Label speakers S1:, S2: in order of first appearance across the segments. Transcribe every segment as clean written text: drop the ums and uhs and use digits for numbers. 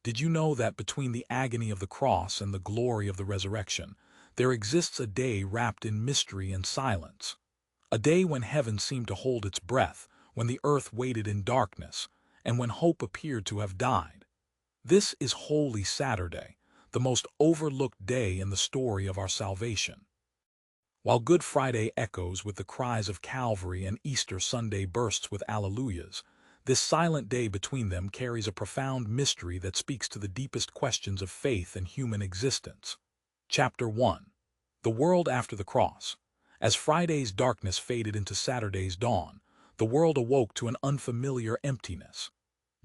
S1: Did you know that between the agony of the cross and the glory of the resurrection, there exists a day wrapped in mystery and silence? A day when heaven seemed to hold its breath, when the earth waited in darkness, and when hope appeared to have died. This is Holy Saturday, the most overlooked day in the story of our salvation. While Good Friday echoes with the cries of Calvary and Easter Sunday bursts with alleluias, this silent day between them carries a profound mystery that speaks to the deepest questions of faith and human existence. Chapter 1. The World After the Cross. As Friday's darkness faded into Saturday's dawn, the world awoke to an unfamiliar emptiness.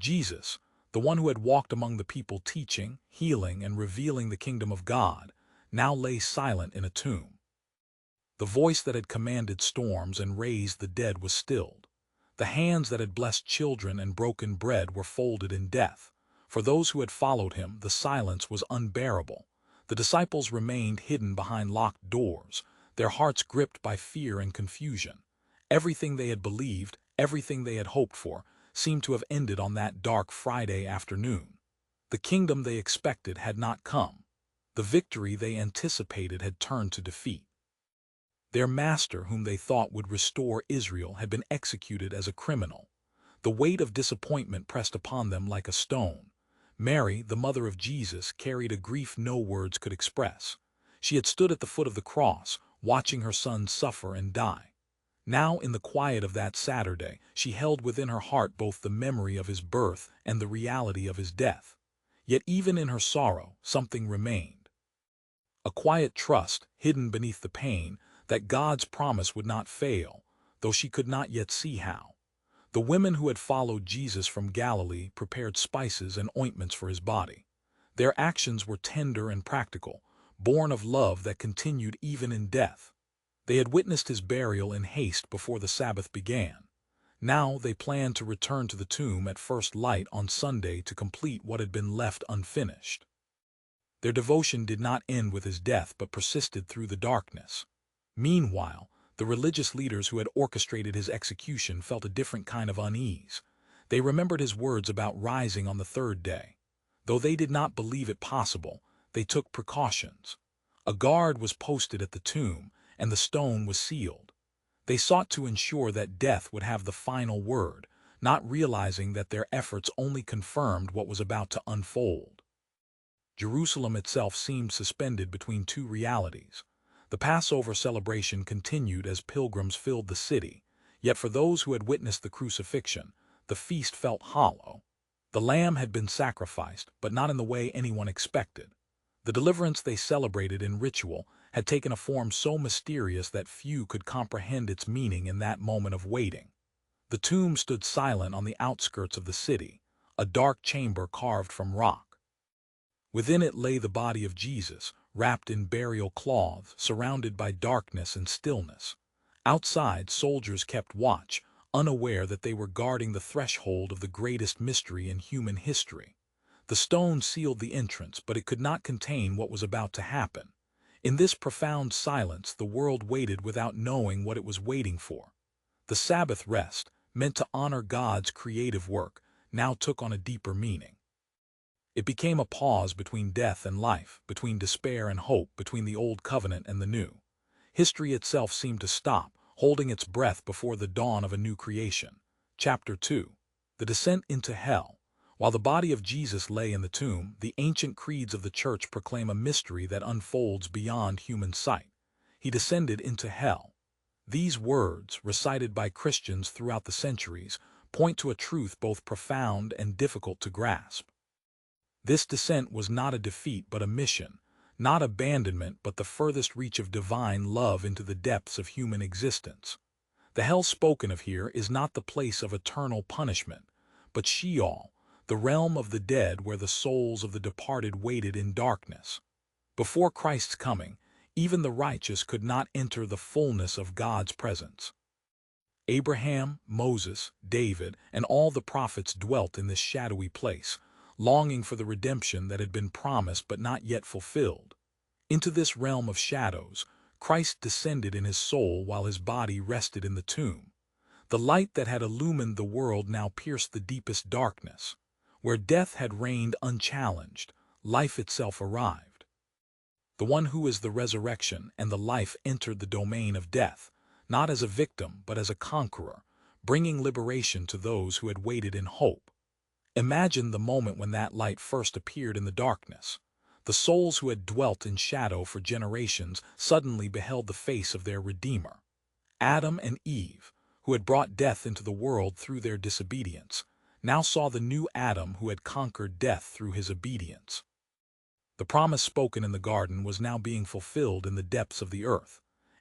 S1: Jesus, the one who had walked among the people teaching, healing, and revealing the kingdom of God, now lay silent in a tomb. The voice that had commanded storms and raised the dead was stilled. The hands that had blessed children and broken bread were folded in death. For those who had followed him, the silence was unbearable. The disciples remained hidden behind locked doors, their hearts gripped by fear and confusion. Everything they had believed, everything they had hoped for, seemed to have ended on that dark Friday afternoon. The kingdom they expected had not come. The victory they anticipated had turned to defeat. Their master, whom they thought would restore Israel, had been executed as a criminal. The weight of disappointment pressed upon them like a stone. Mary, the mother of Jesus, carried a grief no words could express. She had stood at the foot of the cross, watching her son suffer and die. Now, in the quiet of that Saturday, she held within her heart both the memory of his birth and the reality of his death. Yet even in her sorrow, something remained. A quiet trust, hidden beneath the pain, that God's promise would not fail, though she could not yet see how. The women who had followed Jesus from Galilee prepared spices and ointments for his body. Their actions were tender and practical, born of love that continued even in death. They had witnessed his burial in haste before the Sabbath began. Now they planned to return to the tomb at first light on Sunday to complete what had been left unfinished. Their devotion did not end with his death but persisted through the darkness. Meanwhile, the religious leaders who had orchestrated his execution felt a different kind of unease. They remembered his words about rising on the third day. Though they did not believe it possible, they took precautions. A guard was posted at the tomb, and the stone was sealed. They sought to ensure that death would have the final word, not realizing that their efforts only confirmed what was about to unfold. Jerusalem itself seemed suspended between two realities. The Passover celebration continued as pilgrims filled the city, yet for those who had witnessed the crucifixion, the feast felt hollow. The lamb had been sacrificed, but not in the way anyone expected. The deliverance they celebrated in ritual had taken a form so mysterious that few could comprehend its meaning in that moment of waiting. The tomb stood silent on the outskirts of the city, a dark chamber carved from rock. Within it lay the body of Jesus, wrapped in burial cloths, surrounded by darkness and stillness. Outside, soldiers kept watch, unaware that they were guarding the threshold of the greatest mystery in human history. The stone sealed the entrance, but it could not contain what was about to happen. In this profound silence, the world waited without knowing what it was waiting for. The Sabbath rest, meant to honor God's creative work, now took on a deeper meaning. It became a pause between death and life, between despair and hope, between the old covenant and the new. History itself seemed to stop, holding its breath before the dawn of a new creation. Chapter 2. The Descent into Hell. While the body of Jesus lay in the tomb, the ancient creeds of the Church proclaim a mystery that unfolds beyond human sight. He descended into hell. These words, recited by Christians throughout the centuries, point to a truth both profound and difficult to grasp. This descent was not a defeat but a mission, not abandonment but the furthest reach of divine love into the depths of human existence. The hell spoken of here is not the place of eternal punishment, but Sheol, the realm of the dead where the souls of the departed waited in darkness. Before Christ's coming, even the righteous could not enter the fullness of God's presence. Abraham, Moses, David, and all the prophets dwelt in this shadowy place, longing for the redemption that had been promised but not yet fulfilled. Into this realm of shadows, Christ descended in his soul while his body rested in the tomb. The light that had illumined the world now pierced the deepest darkness. Where death had reigned unchallenged, life itself arrived. The one who is the resurrection and the life entered the domain of death, not as a victim but as a conqueror, bringing liberation to those who had waited in hope. Imagine the moment when that light first appeared in the darkness. The souls who had dwelt in shadow for generations suddenly beheld the face of their Redeemer. Adam and Eve, who had brought death into the world through their disobedience, now saw the new Adam who had conquered death through his obedience. The promise spoken in the garden was now being fulfilled in the depths of the earth.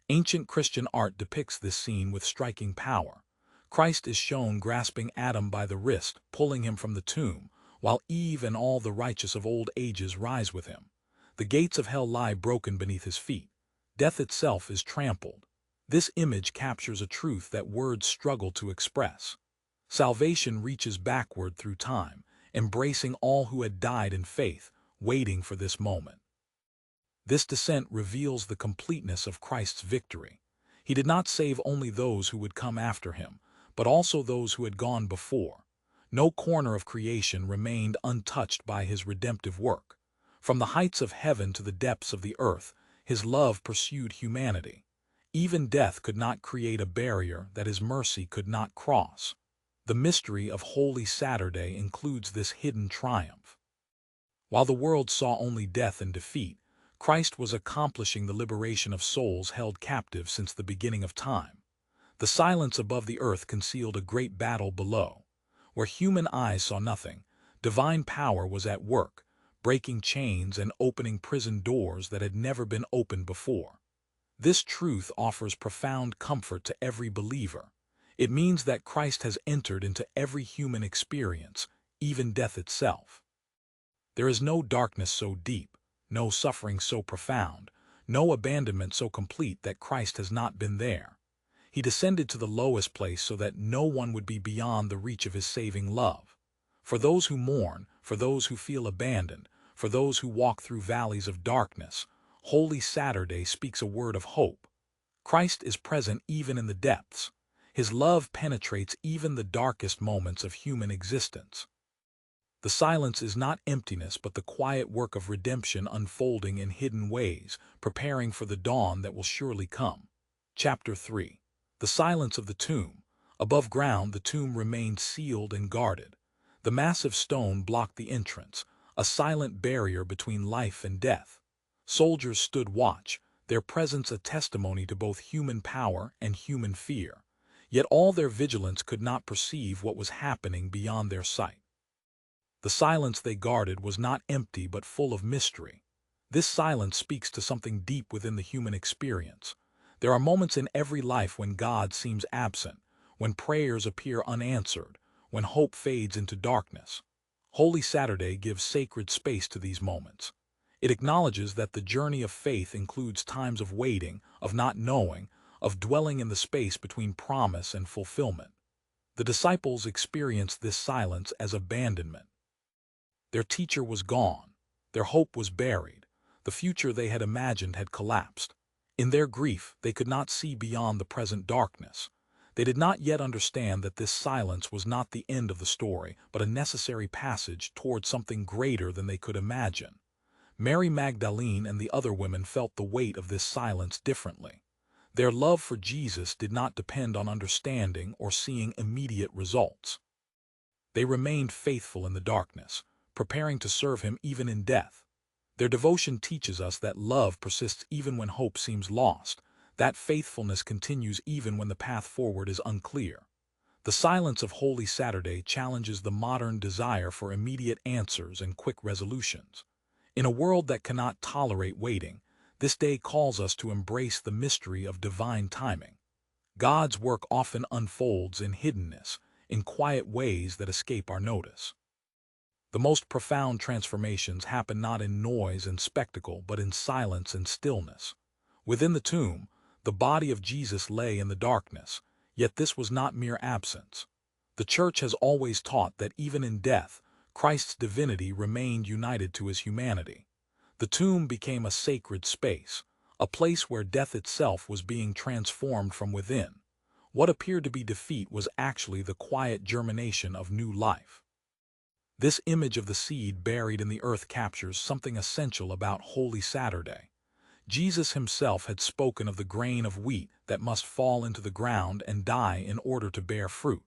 S1: Ancient Christian art depicts this scene with striking power. Christ is shown grasping Adam by the wrist, pulling him from the tomb, while Eve and all the righteous of old ages rise with him. The gates of hell lie broken beneath his feet. Death itself is trampled. This image captures a truth that words struggle to express. Salvation reaches backward through time, embracing all who had died in faith, waiting for this moment. This descent reveals the completeness of Christ's victory. He did not save only those who would come after him, but also those who had gone before. No corner of creation remained untouched by his redemptive work. From the heights of heaven to the depths of the earth, his love pursued humanity. Even death could not create a barrier that his mercy could not cross. The mystery of Holy Saturday includes this hidden triumph. While the world saw only death and defeat, Christ was accomplishing the liberation of souls held captive since the beginning of time. The silence above the earth concealed a great battle below. Where human eyes saw nothing, divine power was at work, breaking chains and opening prison doors that had never been opened before. This truth offers profound comfort to every believer. It means that Christ has entered into every human experience, even death itself. There is no darkness so deep, no suffering so profound, no abandonment so complete that Christ has not been there. He descended to the lowest place so that no one would be beyond the reach of his saving love. For those who mourn, for those who feel abandoned, for those who walk through valleys of darkness, Holy Saturday speaks a word of hope. Christ is present even in the depths. His love penetrates even the darkest moments of human existence. The silence is not emptiness but the quiet work of redemption unfolding in hidden ways, preparing for the dawn that will surely come. Chapter 3. The silence of the tomb. Above ground, the tomb remained sealed and guarded. The massive stone blocked the entrance, a silent barrier between life and death. Soldiers stood watch, their presence a testimony to both human power and human fear. Yet all their vigilance could not perceive what was happening beyond their sight. The silence they guarded was not empty but full of mystery. This silence speaks to something deep within the human experience. There are moments in every life when God seems absent, when prayers appear unanswered, when hope fades into darkness. Holy Saturday gives sacred space to these moments. It acknowledges that the journey of faith includes times of waiting, of not knowing, of dwelling in the space between promise and fulfillment. The disciples experienced this silence as abandonment. Their teacher was gone, their hope was buried, the future they had imagined had collapsed. In their grief, they could not see beyond the present darkness. They did not yet understand that this silence was not the end of the story, but a necessary passage toward something greater than they could imagine. Mary Magdalene and the other women felt the weight of this silence differently. Their love for Jesus did not depend on understanding or seeing immediate results. They remained faithful in the darkness, preparing to serve him even in death. Their devotion teaches us that love persists even when hope seems lost, that faithfulness continues even when the path forward is unclear. The silence of Holy Saturday challenges the modern desire for immediate answers and quick resolutions. In a world that cannot tolerate waiting, this day calls us to embrace the mystery of divine timing. God's work often unfolds in hiddenness, in quiet ways that escape our notice. The most profound transformations happen not in noise and spectacle, but in silence and stillness. Within the tomb, the body of Jesus lay in the darkness, yet this was not mere absence. The Church has always taught that even in death, Christ's divinity remained united to his humanity. The tomb became a sacred space, a place where death itself was being transformed from within. What appeared to be defeat was actually the quiet germination of new life. This image of the seed buried in the earth captures something essential about Holy Saturday. Jesus himself had spoken of the grain of wheat that must fall into the ground and die in order to bear fruit.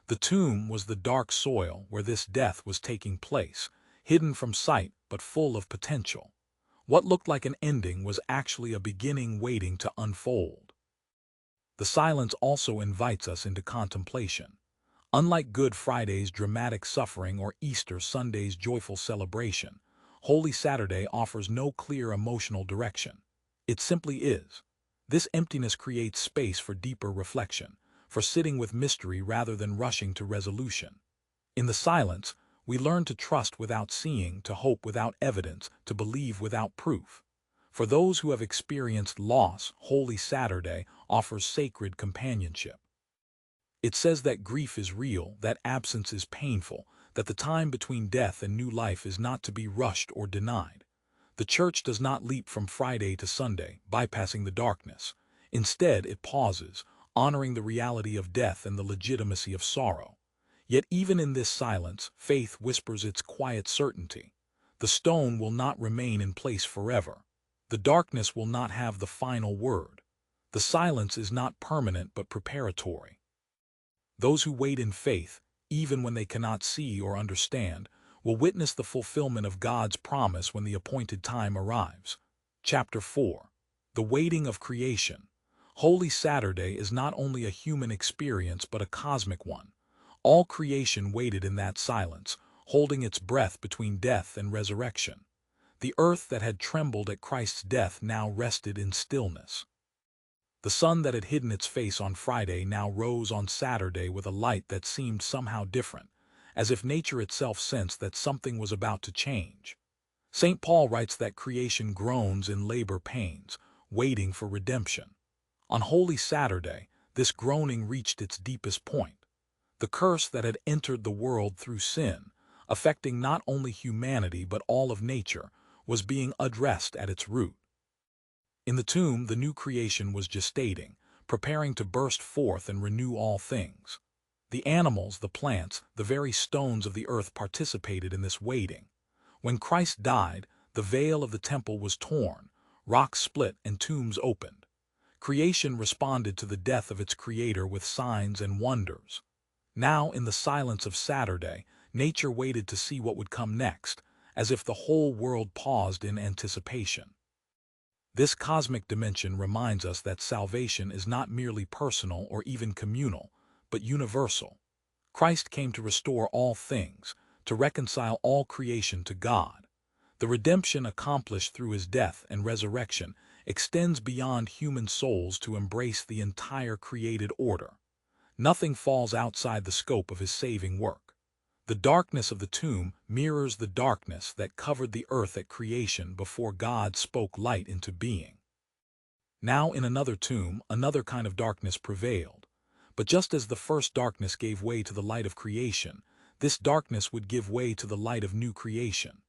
S1: The tomb was the dark soil where this death was taking place, hidden from sight but full of potential. What looked like an ending was actually a beginning waiting to unfold. The silence also invites us into contemplation. Unlike Good Friday's dramatic suffering or Easter Sunday's joyful celebration, Holy Saturday offers no clear emotional direction. It simply is. This emptiness creates space for deeper reflection, for sitting with mystery rather than rushing to resolution. In the silence, we learn to trust without seeing, to hope without evidence, to believe without proof. For those who have experienced loss, Holy Saturday offers sacred companionship. It says that grief is real, that absence is painful, that the time between death and new life is not to be rushed or denied. The Church does not leap from Friday to Sunday, bypassing the darkness. Instead, it pauses, honoring the reality of death and the legitimacy of sorrow. Yet even in this silence, faith whispers its quiet certainty. The stone will not remain in place forever. The darkness will not have the final word. The silence is not permanent but preparatory. Those who wait in faith, even when they cannot see or understand, will witness the fulfillment of God's promise when the appointed time arrives. Chapter 4. The Waiting of Creation. Holy Saturday is not only a human experience but a cosmic one. All creation waited in that silence, holding its breath between death and resurrection. The earth that had trembled at Christ's death now rested in stillness. The sun that had hidden its face on Friday now rose on Saturday with a light that seemed somehow different, as if nature itself sensed that something was about to change. St. Paul writes that creation groans in labor pains, waiting for redemption. On Holy Saturday, this groaning reached its deepest point. The curse that had entered the world through sin, affecting not only humanity but all of nature, was being addressed at its root. In the tomb, the new creation was gestating, preparing to burst forth and renew all things. The animals, the plants, the very stones of the earth participated in this waiting. When Christ died, the veil of the temple was torn, rocks split and tombs opened. Creation responded to the death of its creator with signs and wonders. Now, in the silence of Saturday, nature waited to see what would come next, as if the whole world paused in anticipation. This cosmic dimension reminds us that salvation is not merely personal or even communal, but universal. Christ came to restore all things, to reconcile all creation to God. The redemption accomplished through his death and resurrection extends beyond human souls to embrace the entire created order. Nothing falls outside the scope of his saving work. The darkness of the tomb mirrors the darkness that covered the earth at creation before God spoke light into being. Now in another tomb, another kind of darkness prevailed. But just as the first darkness gave way to the light of creation, this darkness would give way to the light of new creation.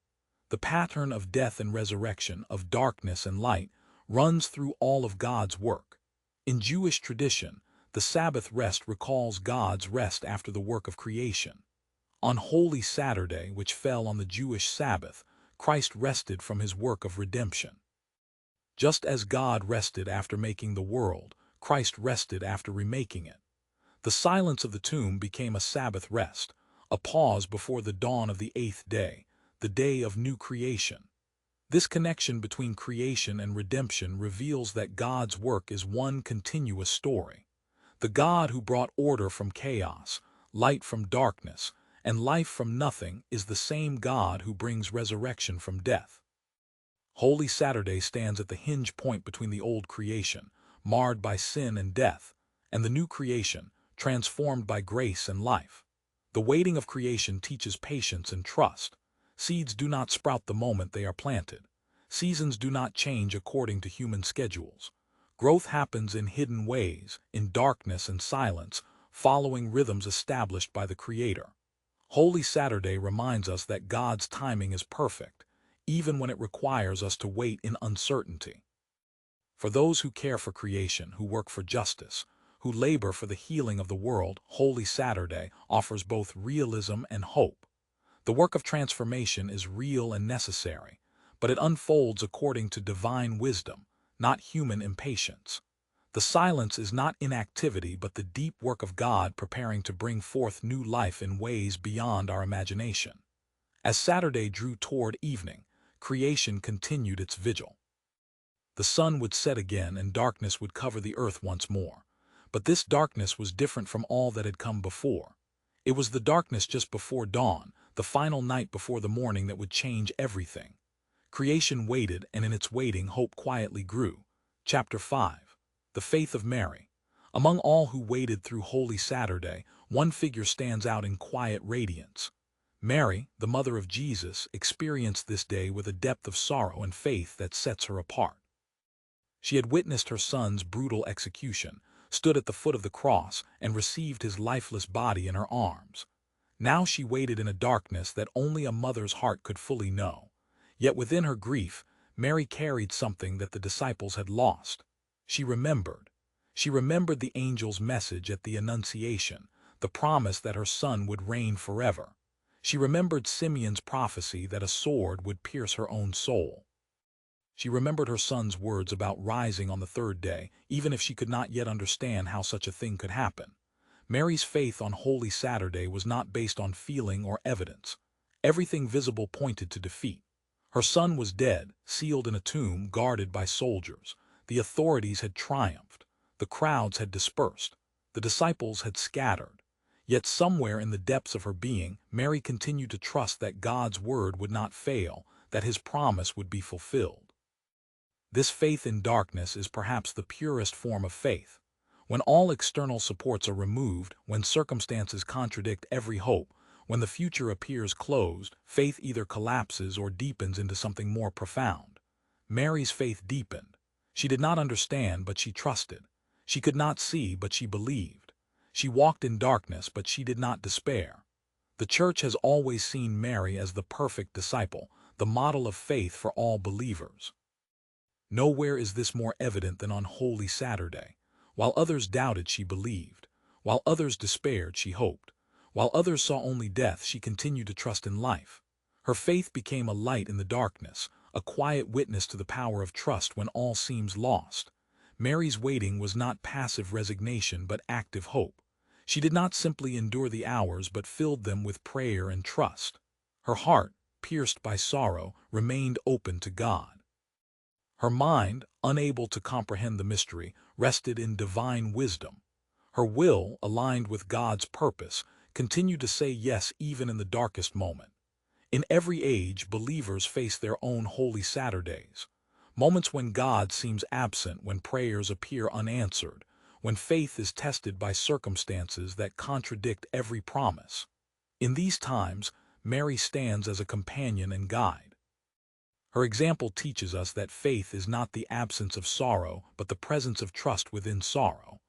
S1: The pattern of death and resurrection, of darkness and light, runs through all of God's work. In Jewish tradition, the Sabbath rest recalls God's rest after the work of creation. On Holy Saturday, which fell on the Jewish Sabbath, Christ rested from his work of redemption. Just as God rested after making the world, Christ rested after remaking it. The silence of the tomb became a Sabbath rest, a pause before the dawn of the eighth day, the day of new creation. This connection between creation and redemption reveals that God's work is one continuous story. The God who brought order from chaos, light from darkness, and life from nothing is the same God who brings resurrection from death. Holy Saturday stands at the hinge point between the old creation, marred by sin and death, and the new creation, transformed by grace and life. The waiting of creation teaches patience and trust. Seeds do not sprout the moment they are planted. Seasons do not change according to human schedules. Growth happens in hidden ways, in darkness and silence, following rhythms established by the Creator. Holy Saturday reminds us that God's timing is perfect, even when it requires us to wait in uncertainty. For those who care for creation, who work for justice, who labor for the healing of the world, Holy Saturday offers both realism and hope. The work of transformation is real and necessary, but it unfolds according to divine wisdom, not human impatience. The silence is not inactivity but the deep work of God preparing to bring forth new life in ways beyond our imagination. As Saturday drew toward evening, creation continued its vigil. The sun would set again and darkness would cover the earth once more. But this darkness was different from all that had come before. It was the darkness just before dawn, the final night before the morning that would change everything. Creation waited, and in its waiting hope quietly grew. Chapter 5. The Faith of Mary. Among all who waited through Holy Saturday, one figure stands out in quiet radiance. Mary, the mother of Jesus, experienced this day with a depth of sorrow and faith that sets her apart. She had witnessed her son's brutal execution, stood at the foot of the cross, and received his lifeless body in her arms. Now she waited in a darkness that only a mother's heart could fully know. Yet within her grief, Mary carried something that the disciples had lost. She remembered. She remembered the angel's message at the Annunciation, the promise that her son would reign forever. She remembered Simeon's prophecy that a sword would pierce her own soul. She remembered her son's words about rising on the third day, even if she could not yet understand how such a thing could happen. Mary's faith on Holy Saturday was not based on feeling or evidence. Everything visible pointed to defeat. Her son was dead, sealed in a tomb, guarded by soldiers. The authorities had triumphed. The crowds had dispersed. The disciples had scattered. Yet somewhere in the depths of her being, Mary continued to trust that God's word would not fail, that his promise would be fulfilled. This faith in darkness is perhaps the purest form of faith. When all external supports are removed, when circumstances contradict every hope, when the future appears closed, faith either collapses or deepens into something more profound. Mary's faith deepened. She did not understand, but she trusted. She could not see, but she believed. She walked in darkness, but she did not despair. The Church has always seen Mary as the perfect disciple, the model of faith for all believers. Nowhere is this more evident than on Holy Saturday. While others doubted, she believed. While others despaired, she hoped. While others saw only death, she continued to trust in life. Her faith became a light in the darkness, a quiet witness to the power of trust when all seems lost. Mary's waiting was not passive resignation but active hope. She did not simply endure the hours but filled them with prayer and trust. Her heart, pierced by sorrow, remained open to God. Her mind, unable to comprehend the mystery, rested in divine wisdom. Her will, aligned with God's purpose, continued to say yes even in the darkest moment. In every age, believers face their own Holy Saturdays, moments when God seems absent, when prayers appear unanswered, when faith is tested by circumstances that contradict every promise. In these times, Mary stands as a companion and guide. Her example teaches us that faith is not the absence of sorrow, but the presence of trust within sorrow.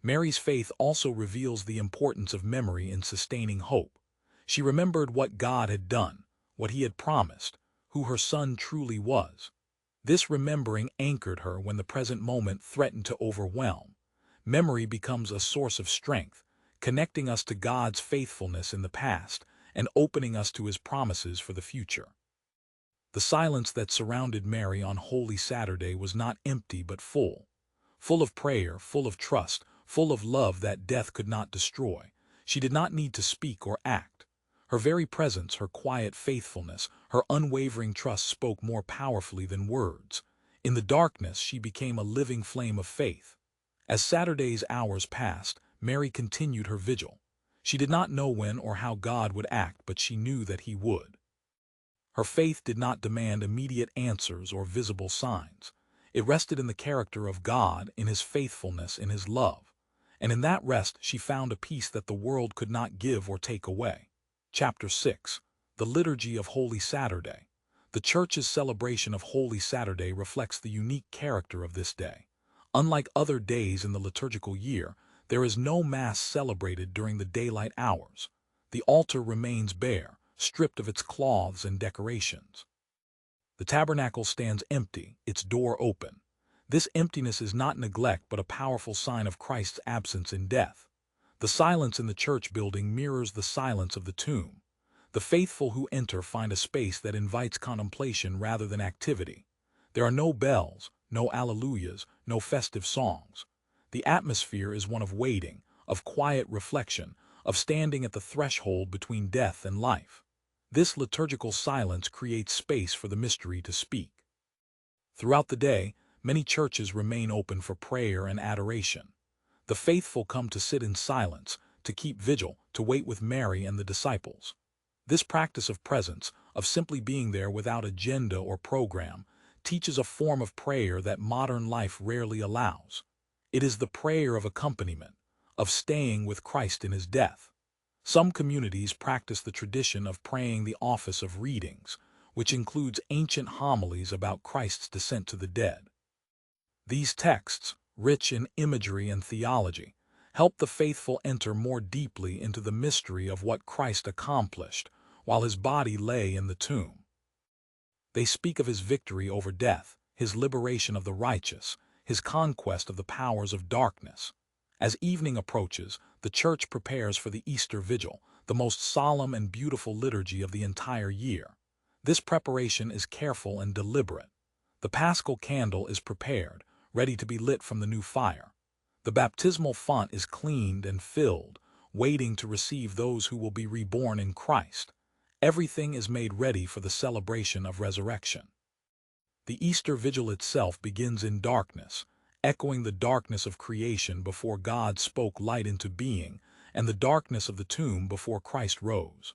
S1: Mary's faith also reveals the importance of memory in sustaining hope. She remembered what God had done, what he had promised, who her son truly was. This remembering anchored her when the present moment threatened to overwhelm. Memory becomes a source of strength, connecting us to God's faithfulness in the past and opening us to his promises for the future. The silence that surrounded Mary on Holy Saturday was not empty but full. Full of prayer, full of trust, full of love that death could not destroy. She did not need to speak or act. Her very presence, her quiet faithfulness, her unwavering trust spoke more powerfully than words. In the darkness, she became a living flame of faith. As Saturday's hours passed, Mary continued her vigil. She did not know when or how God would act, but she knew that he would. Her faith did not demand immediate answers or visible signs. It rested in the character of God, in his faithfulness, in his love. And in that rest she found a peace that the world could not give or take away. Chapter 6. The Liturgy of Holy Saturday. The Church's celebration of Holy Saturday reflects the unique character of this day. Unlike other days in the liturgical year, there is no Mass celebrated during the daylight hours. The altar remains bare, stripped of its cloths and decorations. The tabernacle stands empty, its door open. This emptiness is not neglect but a powerful sign of Christ's absence in death. The silence in the church building mirrors the silence of the tomb. The faithful who enter find a space that invites contemplation rather than activity. There are no bells, no alleluias, no festive songs. The atmosphere is one of waiting, of quiet reflection, of standing at the threshold between death and life. This liturgical silence creates space for the mystery to speak. Throughout the day, many churches remain open for prayer and adoration. The faithful come to sit in silence, to keep vigil, to wait with Mary and the disciples. This practice of presence, of simply being there without agenda or program, teaches a form of prayer that modern life rarely allows. It is the prayer of accompaniment, of staying with Christ in his death. Some communities practice the tradition of praying the office of readings, which includes ancient homilies about Christ's descent to the dead. These texts, rich in imagery and theology, help the faithful enter more deeply into the mystery of what Christ accomplished while his body lay in the tomb. They speak of his victory over death, his liberation of the righteous, his conquest of the powers of darkness. As evening approaches, the church prepares for the Easter Vigil, the most solemn and beautiful liturgy of the entire year. This preparation is careful and deliberate. The Paschal candle is prepared, ready to be lit from the new fire. The baptismal font is cleaned and filled, waiting to receive those who will be reborn in Christ. Everything is made ready for the celebration of resurrection. The Easter Vigil itself begins in darkness, echoing the darkness of creation before God spoke light into being, and the darkness of the tomb before Christ rose.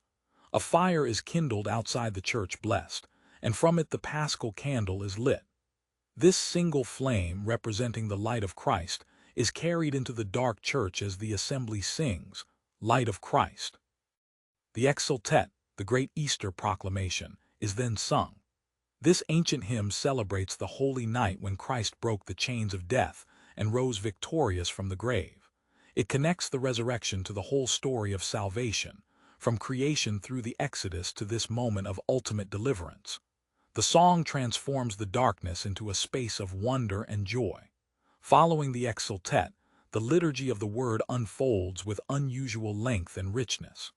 S1: A fire is kindled outside the church blessed, and from it the Paschal candle is lit. This single flame, representing the light of Christ, is carried into the dark church as the assembly sings, "Light of Christ." The Exultet, the great Easter proclamation, is then sung. This ancient hymn celebrates the holy night when Christ broke the chains of death and rose victorious from the grave. It connects the resurrection to the whole story of salvation, from creation through the Exodus to this moment of ultimate deliverance. The song transforms the darkness into a space of wonder and joy. Following the Exultet, the liturgy of the Word unfolds with unusual length and richness.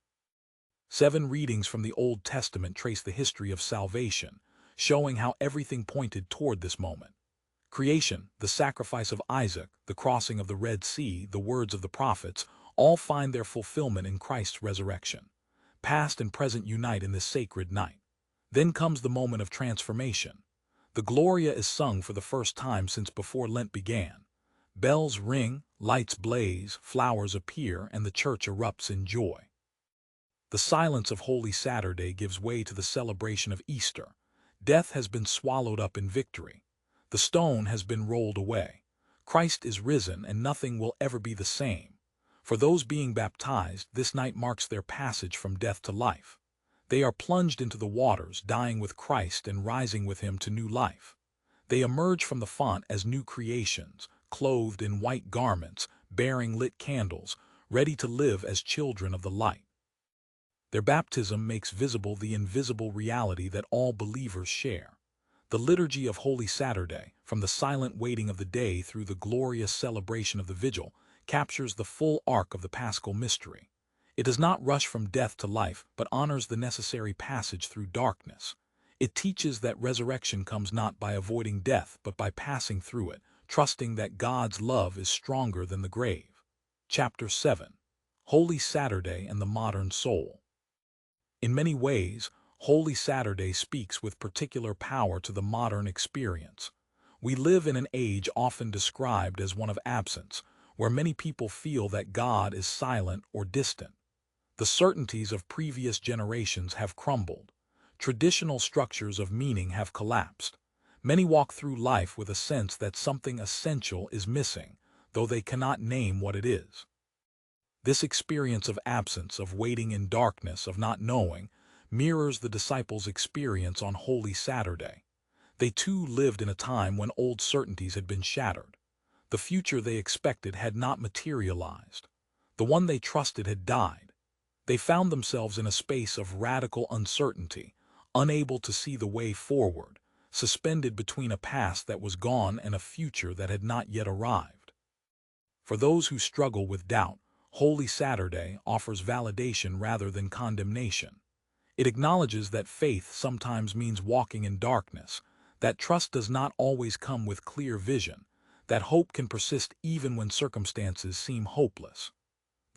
S1: 7 readings from the Old Testament trace the history of salvation, showing how everything pointed toward this moment. Creation, the sacrifice of Isaac, the crossing of the Red Sea, the words of the prophets, all find their fulfillment in Christ's resurrection. Past and present unite in this sacred night. Then comes the moment of transformation. The Gloria is sung for the first time since before Lent began. Bells ring, lights blaze, flowers appear, and the church erupts in joy. The silence of Holy Saturday gives way to the celebration of Easter. Death has been swallowed up in victory. The stone has been rolled away. Christ is risen, and nothing will ever be the same. For those being baptized, this night marks their passage from death to life. They are plunged into the waters, dying with Christ and rising with him to new life. They emerge from the font as new creations, clothed in white garments, bearing lit candles, ready to live as children of the light. Their baptism makes visible the invisible reality that all believers share. The liturgy of Holy Saturday, from the silent waiting of the day through the glorious celebration of the Vigil, captures the full arc of the Paschal mystery. It does not rush from death to life, but honors the necessary passage through darkness. It teaches that resurrection comes not by avoiding death, but by passing through it, trusting that God's love is stronger than the grave. Chapter 7. Holy Saturday and the Modern Soul. In many ways, Holy Saturday speaks with particular power to the modern experience. We live in an age often described as one of absence, where many people feel that God is silent or distant. The certainties of previous generations have crumbled. Traditional structures of meaning have collapsed. Many walk through life with a sense that something essential is missing, though they cannot name what it is. This experience of absence, of waiting in darkness, of not knowing, mirrors the disciples' experience on Holy Saturday. They too lived in a time when old certainties had been shattered. The future they expected had not materialized. The one they trusted had died. They found themselves in a space of radical uncertainty, unable to see the way forward, suspended between a past that was gone and a future that had not yet arrived. For those who struggle with doubt, Holy Saturday offers validation rather than condemnation. It acknowledges that faith sometimes means walking in darkness, that trust does not always come with clear vision, that hope can persist even when circumstances seem hopeless.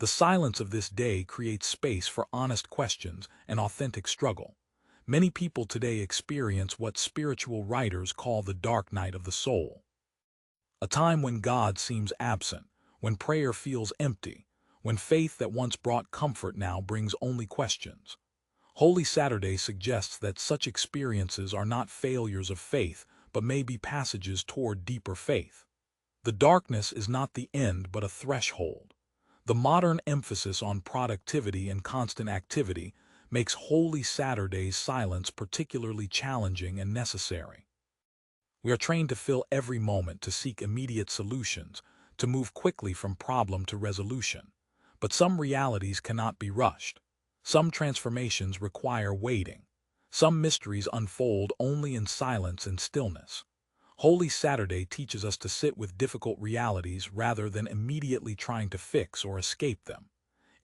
S1: The silence of this day creates space for honest questions and authentic struggle. Many people today experience what spiritual writers call the dark night of the soul, a time when God seems absent, when prayer feels empty, when faith that once brought comfort now brings only questions. Holy Saturday suggests that such experiences are not failures of faith, but may be passages toward deeper faith. The darkness is not the end but a threshold. The modern emphasis on productivity and constant activity makes Holy Saturday's silence particularly challenging and necessary. We are trained to fill every moment, to seek immediate solutions, to move quickly from problem to resolution. But some realities cannot be rushed. Some transformations require waiting. Some mysteries unfold only in silence and stillness. Holy Saturday teaches us to sit with difficult realities rather than immediately trying to fix or escape them.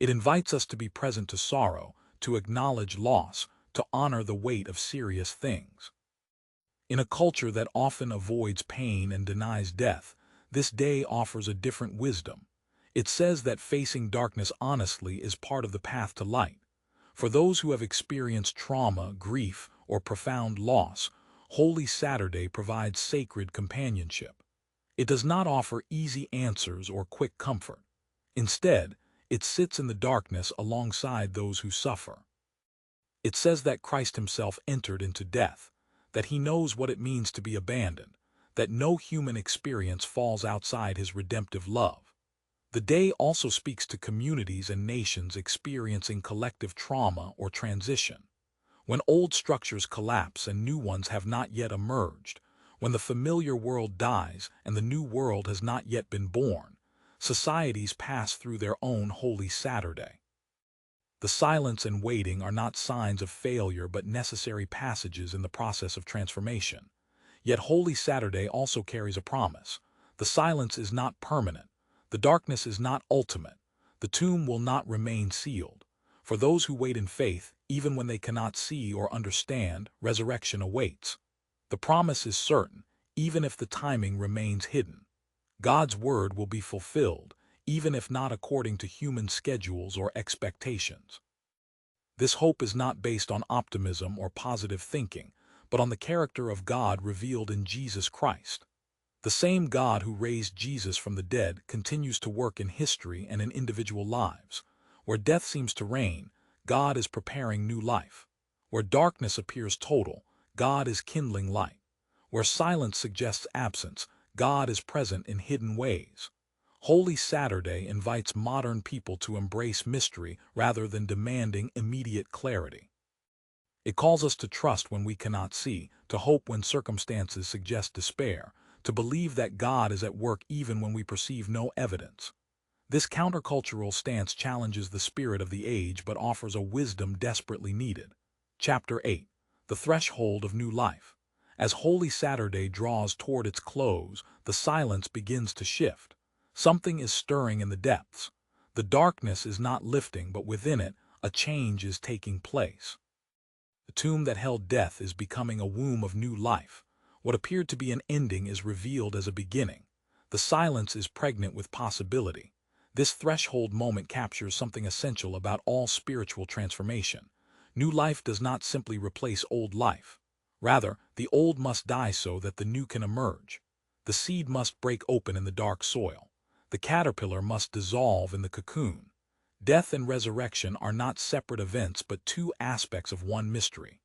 S1: It invites us to be present to sorrow, to acknowledge loss, to honor the weight of serious things. In a culture that often avoids pain and denies death, this day offers a different wisdom. It says that facing darkness honestly is part of the path to light. For those who have experienced trauma, grief, or profound loss, Holy Saturday provides sacred companionship. It does not offer easy answers or quick comfort. Instead, it sits in the darkness alongside those who suffer. It says that Christ himself entered into death, that he knows what it means to be abandoned, that no human experience falls outside his redemptive love. The day also speaks to communities and nations experiencing collective trauma or transition. When old structures collapse and new ones have not yet emerged, when the familiar world dies and the new world has not yet been born, societies pass through their own Holy Saturday. The silence and waiting are not signs of failure but necessary passages in the process of transformation. Yet Holy Saturday also carries a promise. The silence is not permanent. The darkness is not ultimate. The tomb will not remain sealed. For those who wait in faith, even when they cannot see or understand, resurrection awaits. The promise is certain, even if the timing remains hidden. God's word will be fulfilled, even if not according to human schedules or expectations. This hope is not based on optimism or positive thinking, but on the character of God revealed in Jesus Christ. The same God who raised Jesus from the dead continues to work in history and in individual lives. Where death seems to reign, God is preparing new life. Where darkness appears total, God is kindling light. Where silence suggests absence, God is present in hidden ways. Holy Saturday invites modern people to embrace mystery rather than demanding immediate clarity. It calls us to trust when we cannot see, to hope when circumstances suggest despair, to believe that God is at work even when we perceive no evidence. This countercultural stance challenges the spirit of the age but offers a wisdom desperately needed. Chapter 8. The Threshold of New Life. As Holy Saturday draws toward its close, the silence begins to shift. Something is stirring in the depths. The darkness is not lifting, but within it, a change is taking place. The tomb that held death is becoming a womb of new life. What appeared to be an ending is revealed as a beginning. The silence is pregnant with possibility. This threshold moment captures something essential about all spiritual transformation. New life does not simply replace old life. Rather, the old must die so that the new can emerge. The seed must break open in the dark soil. The caterpillar must dissolve in the cocoon. Death and resurrection are not separate events but two aspects of one mystery.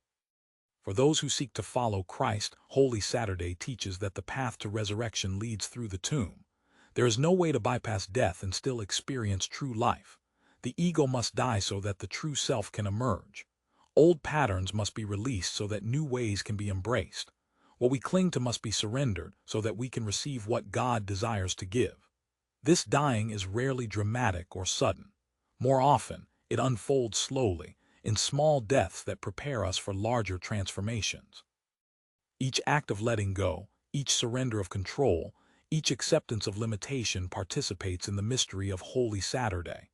S1: For those who seek to follow Christ, Holy Saturday teaches that the path to resurrection leads through the tomb. There is no way to bypass death and still experience true life. The ego must die so that the true self can emerge. Old patterns must be released so that new ways can be embraced. What we cling to must be surrendered so that we can receive what God desires to give. This dying is rarely dramatic or sudden. More often, it unfolds slowly, in small deaths that prepare us for larger transformations. Each act of letting go, each surrender of control, each acceptance of limitation participates in the mystery of Holy Saturday.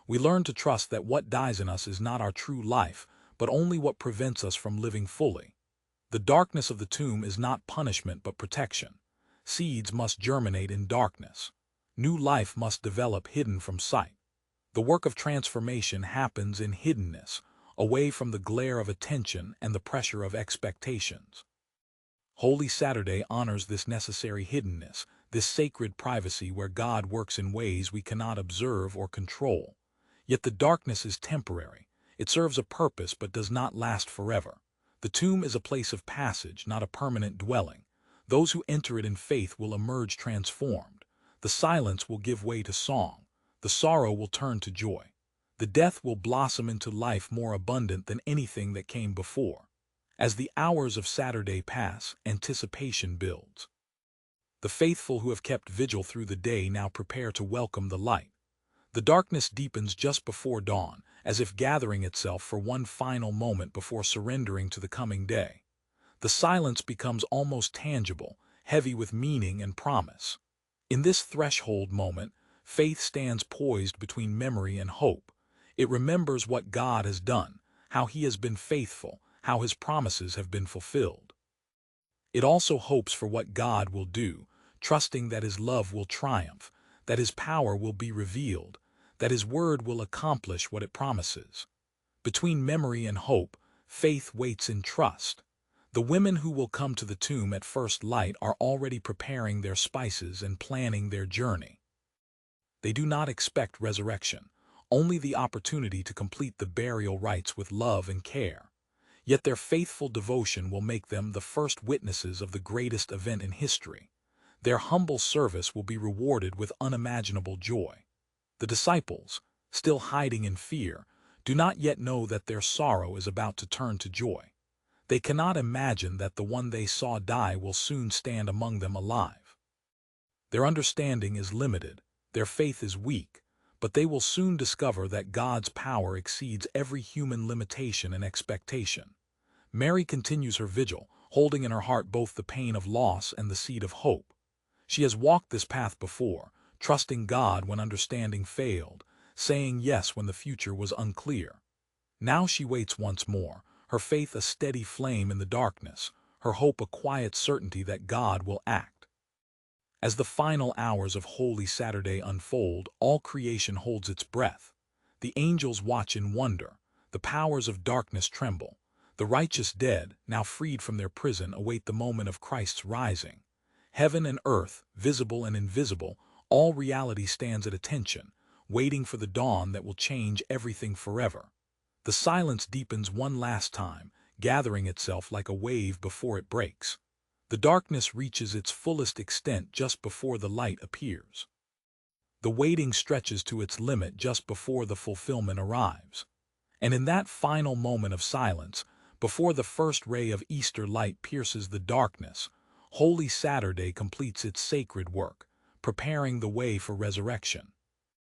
S1: We learn to trust that what dies in us is not our true life, but only what prevents us from living fully. The darkness of the tomb is not punishment but protection. Seeds must germinate in darkness. New life must develop hidden from sight. The work of transformation happens in hiddenness, away from the glare of attention and the pressure of expectations. Holy Saturday honors this necessary hiddenness, this sacred privacy where God works in ways we cannot observe or control. Yet the darkness is temporary. It serves a purpose but does not last forever. The tomb is a place of passage, not a permanent dwelling. Those who enter it in faith will emerge transformed. The silence will give way to song. The sorrow will turn to joy. The death will blossom into life more abundant than anything that came before. As the hours of Saturday pass, anticipation builds. The faithful who have kept vigil through the day now prepare to welcome the light. The darkness deepens just before dawn, as if gathering itself for one final moment before surrendering to the coming day. The silence becomes almost tangible, heavy with meaning and promise. In this threshold moment, faith stands poised between memory and hope. It remembers what God has done, how He has been faithful, how His promises have been fulfilled. It also hopes for what God will do, trusting that His love will triumph, that His power will be revealed, that His word will accomplish what it promises. Between memory and hope, faith waits in trust. The women who will come to the tomb at first light are already preparing their spices and planning their journey. They do not expect resurrection, only the opportunity to complete the burial rites with love and care. Yet their faithful devotion will make them the first witnesses of the greatest event in history. Their humble service will be rewarded with unimaginable joy. The disciples, still hiding in fear, do not yet know that their sorrow is about to turn to joy. They cannot imagine that the one they saw die will soon stand among them alive. Their understanding is limited, their faith is weak, but they will soon discover that God's power exceeds every human limitation and expectation. Mary continues her vigil, holding in her heart both the pain of loss and the seed of hope. She has walked this path before, trusting God when understanding failed, saying yes when the future was unclear. Now she waits once more, her faith a steady flame in the darkness, her hope a quiet certainty that God will act. As the final hours of Holy Saturday unfold, all creation holds its breath. The angels watch in wonder, the powers of darkness tremble. The righteous dead, now freed from their prison, await the moment of Christ's rising. Heaven and earth, visible and invisible, all reality stands at attention, waiting for the dawn that will change everything forever. The silence deepens one last time, gathering itself like a wave before it breaks. The darkness reaches its fullest extent just before the light appears. The waiting stretches to its limit just before the fulfillment arrives. And in that final moment of silence, before the first ray of Easter light pierces the darkness, Holy Saturday completes its sacred work, preparing the way for resurrection.